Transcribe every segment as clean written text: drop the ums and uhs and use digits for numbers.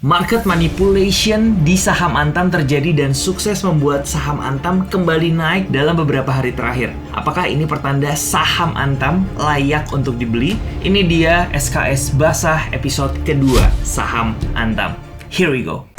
Market manipulation di saham Antam terjadi dan sukses membuat saham Antam kembali naik dalam beberapa hari terakhir. Apakah ini pertanda saham Antam layak untuk dibeli? Ini dia SKS Basah episode kedua, Saham Antam. Here we go.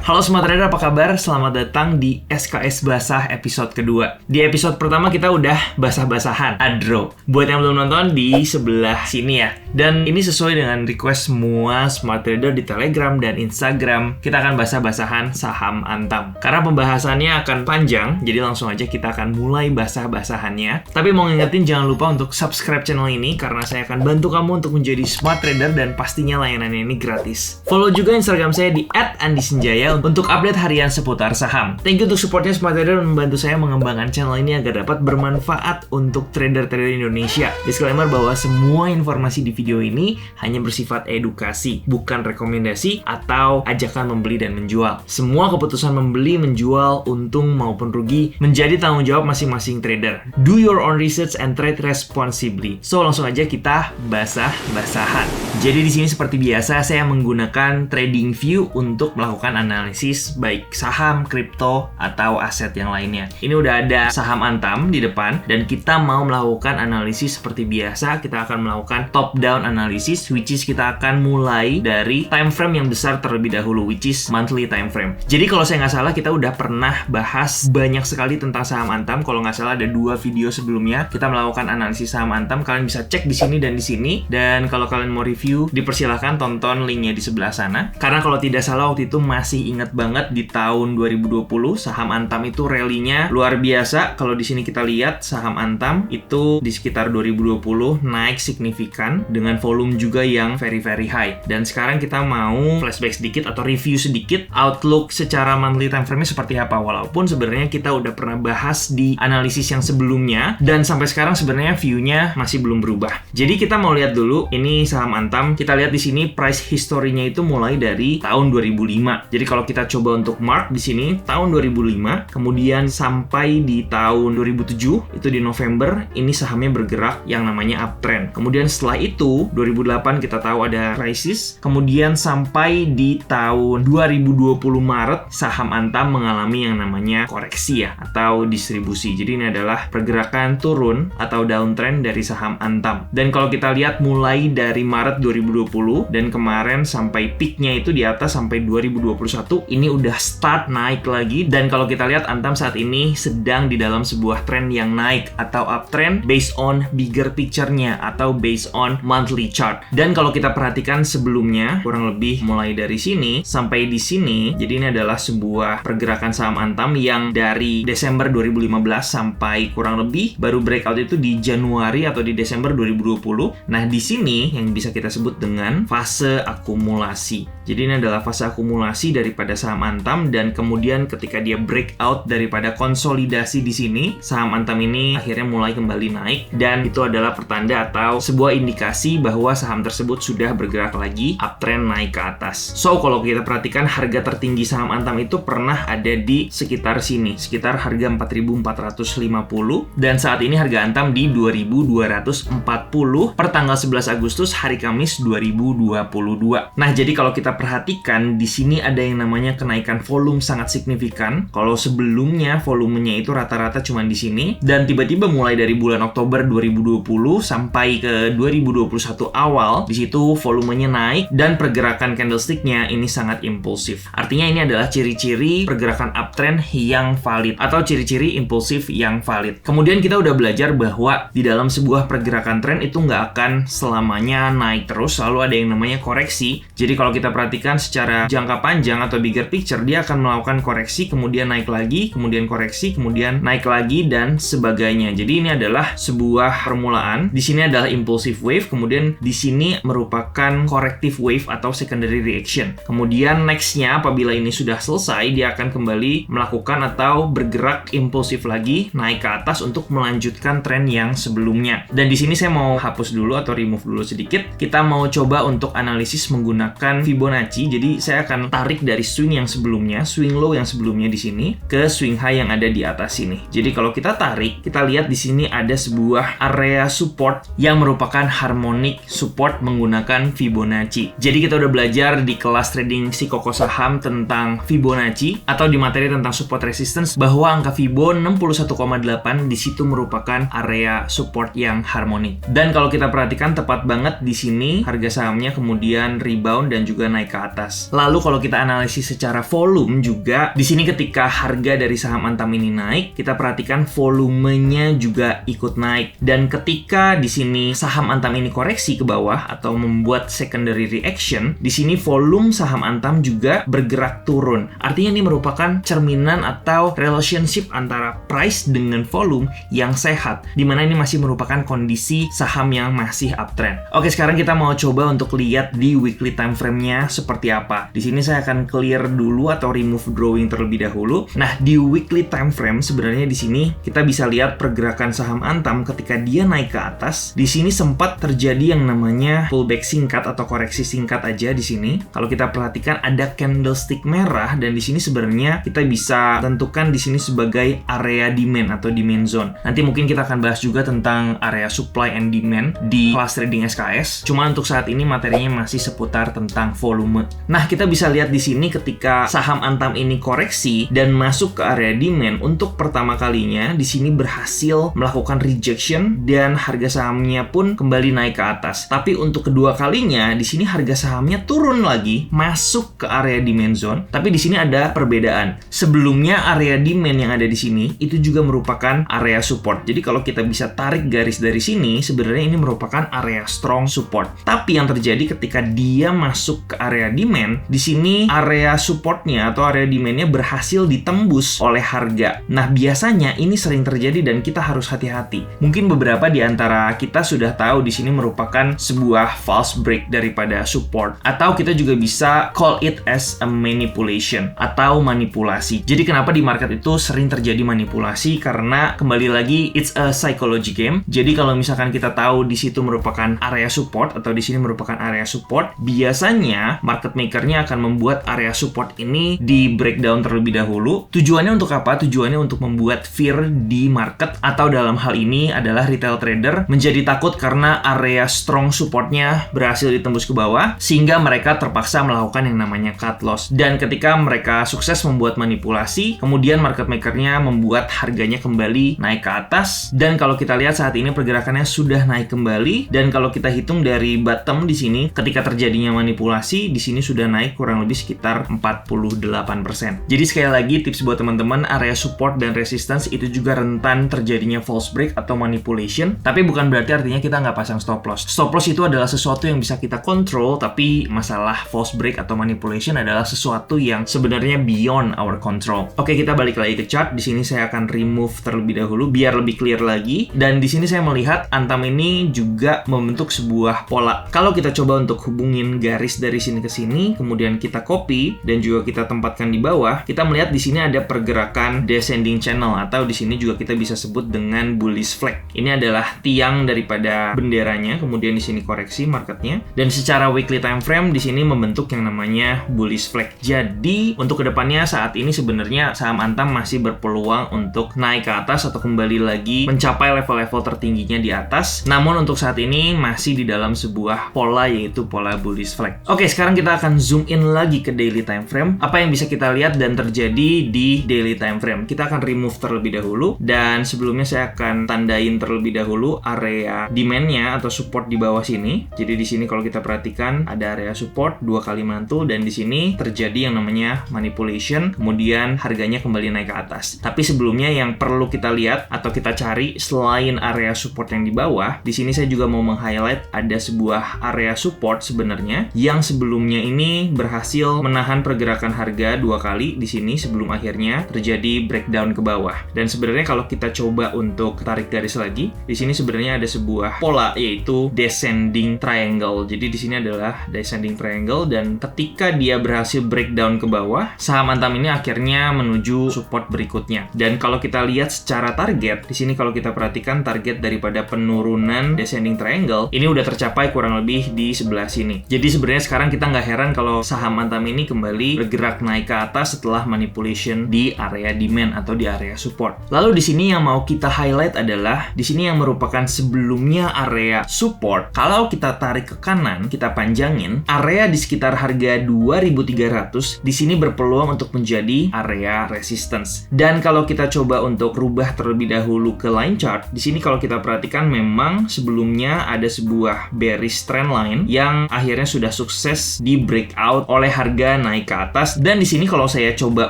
Halo Smart Trader, apa kabar? Selamat datang di SKS Basah episode kedua. Di episode pertama kita udah basah-basahan, adro. Buat yang belum nonton, di sebelah sini ya. Dan ini sesuai dengan request semua Smart Trader di Telegram dan Instagram. Kita akan basah-basahan saham Antam. Karena pembahasannya akan panjang, jadi langsung aja kita akan mulai basah-basahannya. Tapi mau ngingetin jangan lupa untuk subscribe channel ini, karena saya akan bantu kamu untuk menjadi Smart Trader dan pastinya layanannya ini gratis. Follow juga Instagram saya di @andisenjaya untuk update harian seputar saham. Thank you untuk supportnya Smart Trader dan membantu saya mengembangkan channel ini agar dapat bermanfaat untuk trader-trader Indonesia. Disclaimer bahwa semua informasi di video ini hanya bersifat edukasi, bukan rekomendasi atau ajakan membeli dan menjual. Semua keputusan membeli, menjual, untung maupun rugi menjadi tanggung jawab masing-masing trader. Do your own research and trade responsibly. So langsung aja kita basah-basahan. Jadi di sini seperti biasa saya menggunakan TradingView untuk melakukan analisis baik saham, kripto, atau aset yang lainnya. Ini udah ada saham Antam di depan dan kita mau melakukan analisis seperti biasa. Kita akan melakukan top down analisis, which is kita akan mulai dari time frame yang besar terlebih dahulu, which is monthly time frame. Jadi kalau saya nggak salah kita udah pernah bahas banyak sekali tentang saham Antam. Kalau nggak salah ada 2 video sebelumnya kita melakukan analisis saham Antam. Kalian bisa cek di sini dan di sini. Dan kalau kalian mau review, dipersilahkan tonton linknya di sebelah sana. Karena kalau tidak salah waktu itu masih ingat banget di tahun 2020 saham Antam itu rally-nya luar biasa. Kalau di sini kita lihat saham Antam itu di sekitar 2020 naik signifikan dengan volume juga yang very high. Dan sekarang kita mau flashback sedikit atau review sedikit outlook secara monthly time frame-nya seperti apa. Walaupun sebenarnya kita udah pernah bahas di analisis yang sebelumnya dan sampai sekarang sebenarnya view-nya masih belum berubah. Jadi kita mau lihat dulu ini saham Antam. Kita lihat di sini price history-nya itu mulai dari tahun 2005. Jadi kalau kita coba untuk mark di sini tahun 2005, kemudian sampai di tahun 2007 itu di November ini sahamnya bergerak yang namanya uptrend. Kemudian setelah itu 2008 kita tahu ada krisis. Kemudian sampai di tahun 2020 Maret saham Antam mengalami yang namanya koreksi ya atau distribusi. Jadi ini adalah pergerakan turun atau downtrend dari saham Antam. Dan kalau kita lihat mulai dari Maret 2020 dan kemarin sampai peaknya itu di atas sampai 2021 ini udah start naik lagi. Dan kalau kita lihat Antam saat ini sedang di dalam sebuah tren yang naik atau uptrend based on bigger picture-nya atau based on monthly chart. Dan kalau kita perhatikan sebelumnya kurang lebih mulai dari sini sampai di sini, jadi ini adalah sebuah pergerakan saham Antam yang dari Desember 2015 sampai kurang lebih baru breakout itu di Januari atau di Desember 2020. Nah, di sini yang bisa kita sebut dengan fase akumulasi. Jadi ini adalah fase akumulasi daripada saham Antam dan kemudian ketika dia breakout daripada konsolidasi di sini, saham Antam ini akhirnya mulai kembali naik dan itu adalah pertanda atau sebuah indikasi bahwa saham tersebut sudah bergerak lagi uptrend naik ke atas. So kalau kita perhatikan harga tertinggi saham Antam itu pernah ada di sekitar sini, sekitar harga 4.450 dan saat ini harga Antam di 2.240 per tanggal 11 Agustus hari Kamis 2022. Nah, jadi kalau kita perhatikan di sini ada yang namanya kenaikan volume sangat signifikan. Kalau sebelumnya volumenya itu rata-rata cuma di sini dan tiba-tiba mulai dari bulan Oktober 2020 sampai ke 2021 awal di situ volumenya naik dan pergerakan candlestick-nya ini sangat impulsif. Artinya ini adalah ciri-ciri pergerakan uptrend yang valid atau ciri-ciri impulsif yang valid. Kemudian kita udah belajar bahwa di dalam sebuah pergerakan tren itu nggak akan selamanya naik terus, selalu ada yang namanya koreksi. Jadi kalau kita perhatikan secara jangka panjang atau bigger picture, dia akan melakukan koreksi, kemudian naik lagi, kemudian koreksi, kemudian naik lagi, dan sebagainya. Jadi ini adalah sebuah permulaan. Di sini adalah impulsive wave, kemudian di sini merupakan corrective wave atau secondary reaction. Kemudian nextnya, apabila ini sudah selesai, dia akan kembali melakukan atau bergerak impulsif lagi, naik ke atas untuk melanjutkan tren yang sebelumnya. Dan di sini saya mau hapus dulu atau remove dulu sedikit. Kita mau coba untuk analisis menggunakan Fibonacci. Jadi saya akan tarik dari swing yang sebelumnya, swing low yang sebelumnya di sini ke swing high yang ada di atas sini. Jadi kalau kita tarik, kita lihat di sini ada sebuah area support yang merupakan harmonic support menggunakan Fibonacci. Jadi kita udah belajar di kelas trading psikoko saham tentang Fibonacci atau di materi tentang support resistance bahwa angka Fibo 61,8 di situ merupakan area support yang harmonik. Dan kalau kita perhatikan tepat banget di sini harga sahamnya kemudian rebound dan juga naik ke atas. Lalu kalau kita analisis secara volume juga di sini ketika harga dari saham Antam ini naik, kita perhatikan volumenya juga ikut naik. Dan ketika di sini saham Antam ini koreksi ke bawah atau membuat secondary reaction, di sini volume saham Antam juga bergerak turun. Artinya ini merupakan cerminan atau relationship antara price dengan volume yang sehat, di mana ini masih merupakan kondisi saham yang masih uptrend. Oke, sekarang kita mau coba untuk lihat di weekly time frame-nya seperti apa. Di sini saya akan clear dulu atau remove drawing terlebih dahulu. Nah, di weekly time frame sebenarnya di sini kita bisa lihat pergerakan saham Antam ketika dia naik ke atas. Di sini sempat terjadi yang namanya pullback singkat atau koreksi singkat aja di sini. Kalau kita perhatikan ada candlestick merah dan di sini sebenarnya kita bisa tentukan di sini sebagai area demand atau demand zone. Nanti mungkin kita akan bahas juga tentang area supply and demand di kelas trading SKS. Cuma untuk saat ini materinya masih seputar tentang volume. Nah, kita bisa lihat di sini ketika saham Antam ini koreksi dan masuk ke area demand untuk pertama kalinya di sini berhasil melakukan rejection dan harga sahamnya pun kembali naik ke atas. Tapi untuk kedua kalinya di sini harga sahamnya turun lagi masuk ke area demand zone. Tapi di sini ada perbedaan. Sebelumnya area demand yang ada di sini itu juga merupakan area support. Jadi kalau kita bisa tarik garis dari sini, sebenarnya ini merupakan area strong support. Tapi yang terjadi ketika dia masuk ke area demand, di sini area supportnya atau area demandnya berhasil ditembus oleh harga. Nah, biasanya ini sering terjadi dan kita harus hati-hati. Mungkin beberapa di antara kita sudah tahu di sini merupakan sebuah false break daripada support, atau kita juga bisa call it as a manipulation atau manipulasi. Jadi kenapa di market itu sering terjadi manipulasi? Karena kembali lagi it's a psychology game. Jadi kalau misalkan kita tahu di situ merupakan area support atau di sini merupakan area support, biasanya market makernya akan membuat area support ini di breakdown terlebih dahulu. Tujuannya untuk apa? Tujuannya untuk membuat fear di market, atau dalam hal ini adalah retail trader menjadi takut karena area strong supportnya berhasil ditembus ke bawah sehingga mereka terpaksa melakukan yang namanya cut loss. Dan ketika mereka sukses membuat manipulasi, kemudian market makernya membuat harganya kembali naik ke atas. Dan kalau kita lihat saat ini pergerakannya sudah naik kembali, dan kalau kita hitung dari bottom di sini ketika terjadinya manipulasi di sini sudah naik kurang lebih sekitar 48%. Jadi sekali lagi tips buat teman-teman, area support dan resistance itu juga rentan terjadinya false break atau manipulation, tapi bukan berarti artinya kita nggak pasang stop loss. Stop loss itu adalah sesuatu yang bisa kita kontrol, tapi masalah false break atau manipulation adalah sesuatu yang sebenarnya beyond our control. Oke, kita balik lagi ke chart. Di sini saya akan remove terlebih dahulu biar lebih clear lagi. Dan di sini saya melihat Antam ini juga membentuk sebuah pola. Kalau kita coba untuk hubungin garis dari sini ke sini, kemudian kita copy dan juga kita tempatkan di bawah, kita melihat di sini ada pergerakan descending channel atau di sini juga kita bisa sebut dengan bullish flag. Ini adalah tiang daripada benderanya, kemudian di sini koreksi marketnya, dan secara weekly time frame di sini membentuk yang namanya bullish flag. Jadi untuk kedepannya saat ini sebenarnya saham Antam masih berpeluang untuk naik ke atas atau kembali lagi mencapai level-level tertingginya di atas. Namun untuk saat ini masih di dalam sebuah pola, yaitu pola bullish flag. Oke, sekarang kita akan zoom in lagi ke daily time frame. Apa yang bisa kita lihat dan terjadi di daily time frame? Kita akan remove terlebih dahulu, dan sebelumnya saya akan tandain terlebih dahulu area demand-nya atau support di bawah sini. Jadi di sini kalau kita perhatikan ada area support 2 kali mantul, dan di sini terjadi yang namanya manipulation, kemudian harganya kembali naik ke atas. Tapi sebelumnya yang perlu kita lihat atau kita cari selain area support yang di bawah, di sini saya juga mau meng-highlight ada sebuah area support sebenarnya yang sebelumnya ini berhasil menahan pergerakan harga 2 kali di sini sebelum akhirnya terjadi breakdown ke bawah. Dan sebenarnya kalau kita coba untuk tarik garis lagi, di sini sebenarnya ada sebuah pola, yaitu descending triangle. Jadi di sini adalah descending triangle, dan ketika dia berhasil breakdown ke bawah, saham Antam ini akhirnya menuju support berikutnya. Dan kalau kita lihat secara target, di sini kalau kita perhatikan target daripada penurunan descending triangle ini udah tercapai kurang lebih di sebelah sini. Jadi sebenarnya sekarang kita nggak heran kalau saham Antam ini kembali bergerak naik ke atas setelah manipulation di area demand atau di area support. Lalu di sini yang mau kita highlight adalah di sini yang merupakan sebelumnya area support. Kalau kita tarik ke kanan, kita panjangin, area di sekitar harga 2.300 di sini berpeluang untuk menjadi area resistance. Dan kalau kita coba untuk rubah terlebih dahulu ke line chart, di sini kalau kita perhatikan memang sebelumnya ada sebuah bearish trend line yang akhirnya sudah sukses di breakout oleh harga naik ke atas. Dan di sini kalau saya coba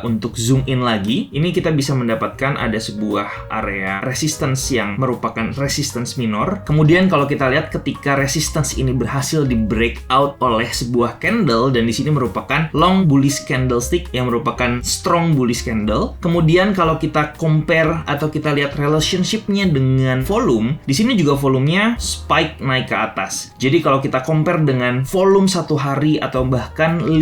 untuk zoom in lagi, ini kita bisa mendapatkan ada sebuah area resistance yang merupakan resistance minor. Kemudian kalau kita lihat ketika resistance ini berhasil di breakout oleh sebuah candle, dan di sini merupakan long bullish candlestick yang merupakan strong bullish candle. Kemudian kalau kita compare atau kita lihat relationship-nya dengan volume, di sini juga volumenya spike naik ke atas. Jadi kalau kita compare dengan volume satu hari atau bahkan 5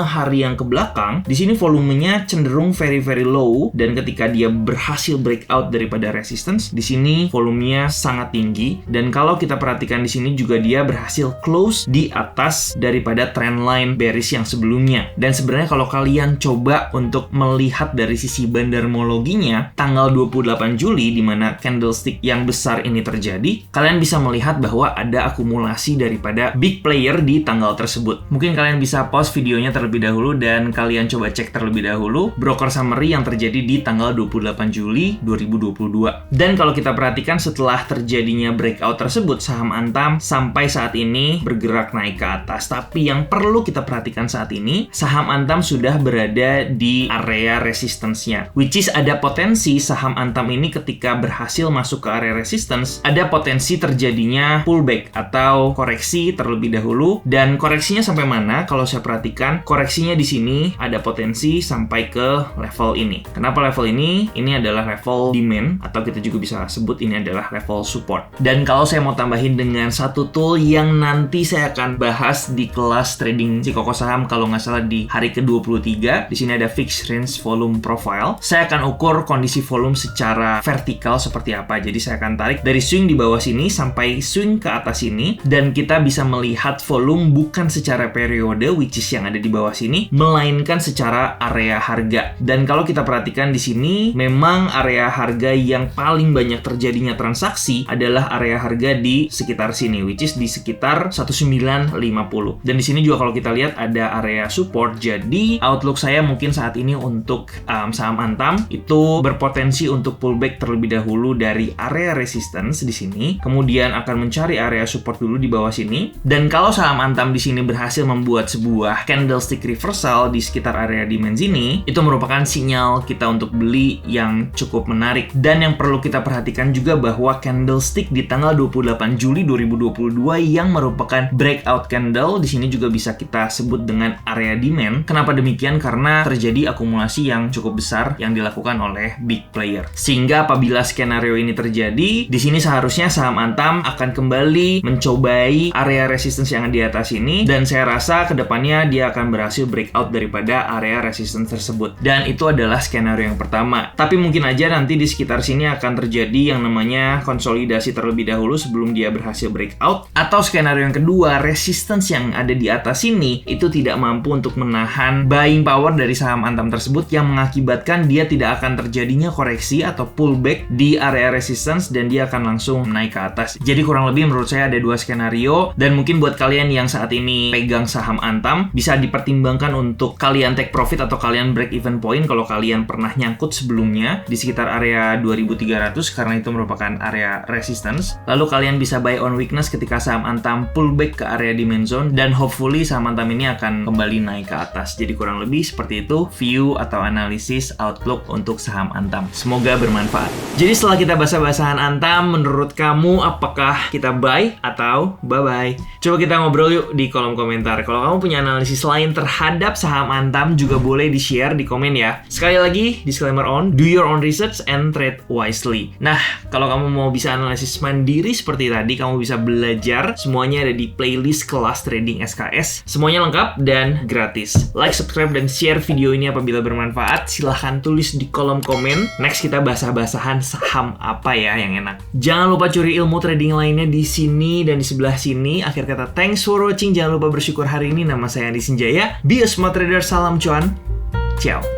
hari yang ke belakang, di sini volumenya cenderung very low, dan ketika dia berhasil breakout daripada resistance, di sini volumenya sangat tinggi. Dan kalau kita perhatikan di sini juga dia berhasil close di atas daripada trendline bearish yang sebelumnya. Dan sebenarnya kalau kalian coba untuk melihat dari sisi bandarmologinya, tanggal 28 Juli di mana candlestick yang besar ini terjadi, kalian bisa melihat bahwa ada akumulasi daripada big player di tanggal tersebut. Mungkin kalian bisa pause videonya terlebih dahulu dan kalian coba cek terlebih dahulu broker summary yang terjadi di tanggal 28 Juli 2022. Dan kalau kita perhatikan setelah terjadinya breakout tersebut, saham Antam sampai saat ini bergerak naik ke atas. Tapi yang perlu kita perhatikan saat ini, saham Antam sudah berada di area resistance-nya, which is ada potensi saham Antam ini ketika berhasil masuk ke area resistance, ada potensi terjadinya pullback atau koreksi terlebih dahulu. Dan koreksinya sampai mana? Kalau saya perhatikan, koreksinya di sini ada potensi sampai ke level ini. Kenapa level ini? Ini adalah level demand, atau kita juga bisa sebut ini adalah level support. Dan kalau saya mau tambahin dengan satu tool yang nanti saya akan bahas di kelas trading psikoko saham kalau nggak salah di hari ke-23, di sini ada fixed range volume profile. Saya akan ukur kondisi volume secara vertikal seperti apa. Jadi saya akan tarik dari swing di bawah sini sampai swing ke atas sini, dan kita bisa melihat volume bukan secara periode, which is yang ada di bawah sini, melainkan secara area harga. Dan kalau kita perhatikan di sini, memang area harga yang paling banyak terjadinya transaksi adalah area harga di sekitar sini, which is di sekitar 1950. Dan di sini juga kalau kita lihat ada area support. Jadi outlook saya mungkin saat ini untuk saham Antam itu berpotensi untuk pullback terlebih dahulu dari area resistance di sini, kemudian akan mencari area support dulu di bawah sini. Dan kalau saham Antam di sini berhasil membuat sebuah candlestick reversal di sekitar area demand ini, itu merupakan sinyal kita untuk beli yang cukup menarik. Dan yang perlu kita perhatikan juga bahwa candlestick di tanggal 28 Juli 2022 yang merupakan breakout candle di sini juga bisa kita sebut dengan area demand. Kenapa demikian? Karena terjadi akumulasi yang cukup besar yang dilakukan oleh big player. Sehingga apabila skenario ini terjadi, di sini seharusnya saham Antam akan kembali mencobai area resistance yang di atas ini, dan saya rasa kedepannya dia akan berhasil breakout daripada area resistance tersebut. Dan itu adalah skenario yang pertama. Tapi mungkin aja nanti di sekitar sini akan terjadi yang namanya konsolidasi terlebih dahulu sebelum dia berhasil breakout. Atau skenario yang kedua, resistance yang ada di atas ini itu tidak mampu untuk menahan buying power dari saham Antam tersebut, yang mengakibatkan dia tidak akan terjadinya koreksi atau pullback di area resistance dan dia akan langsung naik ke atas. Jadi kurang lebih menurut saya ada dua skenario, dan mungkin buat kalian yang saat ini pegang saham Antam bisa dipertimbangkan untuk kalian take profit atau kalian break even point kalau kalian pernah nyangkut sebelumnya di sekitar area 2300 karena itu merupakan area resistance. Lalu kalian bisa buy on weakness ketika saham Antam pullback ke area demand zone, dan hopefully saham Antam ini akan kembali naik ke atas. Jadi kurang lebih seperti itu view atau analisis outlook untuk saham Antam. Semoga bermanfaat. Jadi setelah kita bahas-bahasan Antam, menurut kamu apakah kita buy atau bye-bye? Coba kita ngobrol yuk di kolom komentar. Kalau kamu punya analisis lain terhadap saham Antam juga boleh di-share di komen ya. Sekali lagi, disclaimer on, do your own research and trade wisely. Nah, kalau kamu mau bisa analisis mandiri seperti tadi, kamu bisa belajar. Semuanya ada di playlist kelas trading SKS. Semuanya lengkap dan gratis. Like, subscribe, dan share video ini apabila bermanfaat. Silahkan tulis di kolom komen. Next kita bahas-bahasan saham apa ya yang enak. Jangan lupa curi ilmu trading lainnya di sini dan di sebelah sini. Akhir kata, thanks for watching. Jangan lupa bersyukur hari ini. Nama saya Andi Sinjaya. Be a smart trader, salam cuan. Ciao.